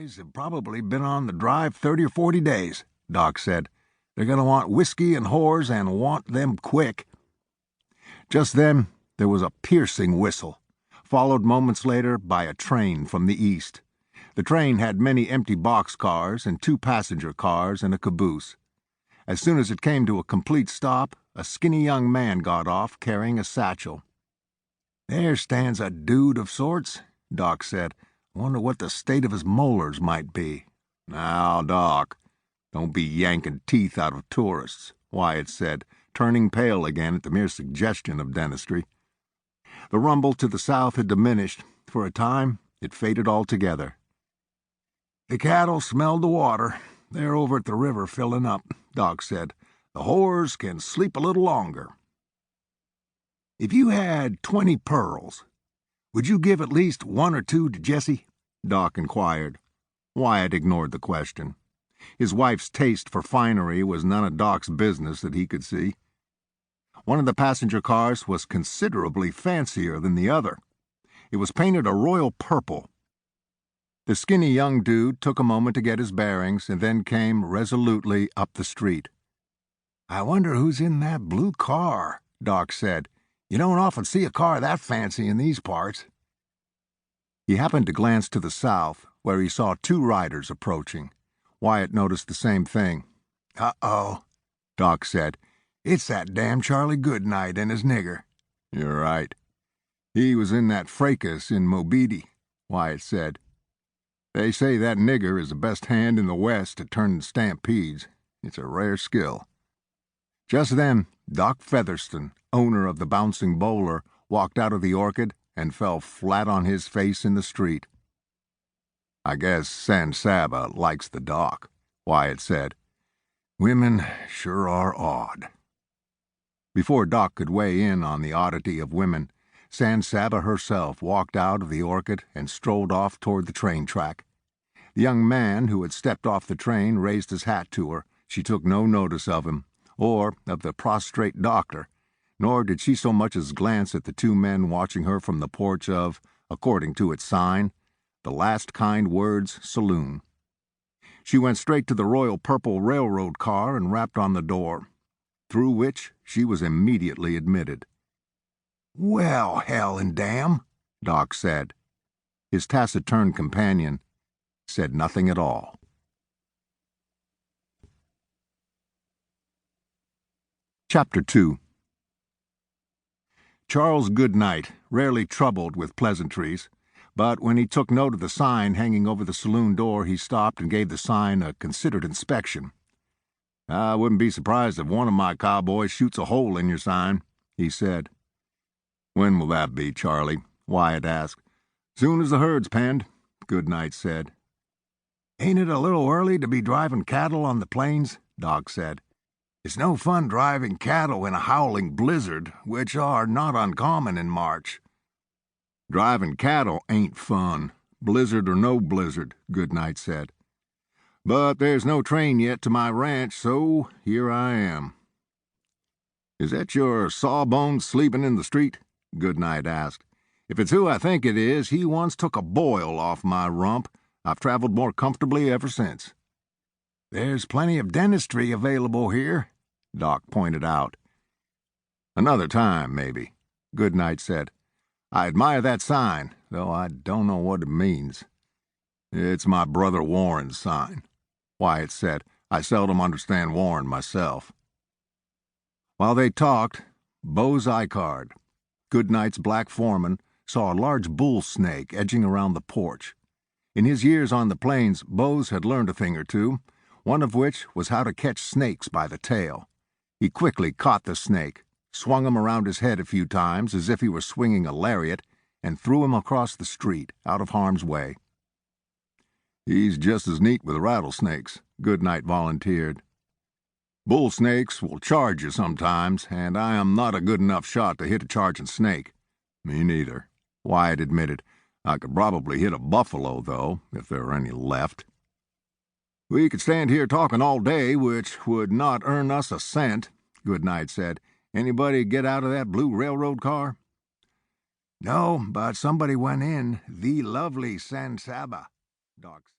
cowboys have probably been on the drive 30 or 40 days, Doc said. They're going to want whiskey and whores and want them quick. Just then, there was a piercing whistle, followed moments later by a train from the east. The train had many empty boxcars and 2 passenger cars and a caboose. As soon as it came to a complete stop, a skinny young man got off carrying a satchel. "There stands a dude of sorts," Doc said. "Wonder what the state of his molars might be." "Now, Doc, don't be yanking teeth out of tourists," Wyatt said, turning pale again at the mere suggestion of dentistry. The rumble to the south had diminished. For a time, it faded altogether. "The cattle smelled the water. They're over at the river filling up," Doc said. "The whores can sleep a little longer." "If you had 20 pearls, would you give at least 1 or 2 to Jessie?" Doc inquired. Wyatt ignored the question. His wife's taste for finery was none of Doc's business that he could see. One of the passenger cars was considerably fancier than the other. It was painted a royal purple. The skinny young dude took a moment to get his bearings and then came resolutely up the street. "I wonder who's in that blue car," Doc said. "You don't often see a car that fancy in these parts." He happened to glance to the south, where he saw 2 riders approaching. Wyatt noticed the same thing. "Uh-oh," Doc said. "It's that damn Charlie Goodnight and his nigger." "You're right. He was in that fracas in Mobeetie," Wyatt said. "They say that nigger is the best hand in the West at turning stampedes. It's a rare skill." Just then, Doc Featherston, owner of the Bouncing Bowler, walked out of the orchid and fell flat on his face in the street. "I guess San Saba likes the Doc," Wyatt said. "Women sure are odd." Before Doc could weigh in on the oddity of women, San Saba herself walked out of the orchid and strolled off toward the train track. The young man who had stepped off the train raised his hat to her. She took no notice of him, or of the prostrate doctor, nor did she so much as glance at the 2 men watching her from the porch of, according to its sign, the Last Kind Words Saloon. She went straight to the Royal Purple Railroad car and rapped on the door, through which she was immediately admitted. "Well, hell and damn," Doc said. His taciturn companion said nothing at all. Chapter 2. Charles Goodnight rarely troubled with pleasantries, but when he took note of the sign hanging over the saloon door, he stopped and gave the sign a considered inspection. "I wouldn't be surprised if one of my cowboys shoots a hole in your sign," he said. "When will that be, Charlie?" Wyatt asked. "Soon as the herd's penned," Goodnight said. "Ain't it a little early to be driving cattle on the plains?" Doc said. "It's no fun driving cattle in a howling blizzard, which are not uncommon in March." "Driving cattle ain't fun, blizzard or no blizzard," Goodnight said. "But there's no train yet to my ranch, so here I am." "Is that your sawbones sleeping in the street?" Goodnight asked. "If it's who I think it is, he once took a boil off my rump. I've traveled more comfortably ever since." "There's plenty of dentistry available here," Doc pointed out. "Another time, maybe," Goodnight said. "I admire that sign, though I don't know what it means." "It's my brother Warren's sign," Wyatt said. "I seldom understand Warren myself." While they talked, Bose Icard, Goodnight's black foreman, saw a large bull snake edging around the porch. In his years on the plains, Bose had learned a thing or 2, one of which was how to catch snakes by the tail. He quickly caught the snake, swung him around his head a few times as if he were swinging a lariat, and threw him across the street, out of harm's way. "He's just as neat with rattlesnakes," Goodnight volunteered. "Bull snakes will charge you sometimes, and I am not a good enough shot to hit a charging snake." "Me neither," Wyatt admitted. "I could probably hit a buffalo, though, if there are any left." "We could stand here talking all day, which would not earn us a cent," Goodnight said. "Anybody get out of that blue railroad car?" "No, but somebody went in. The lovely San Saba," Doc said.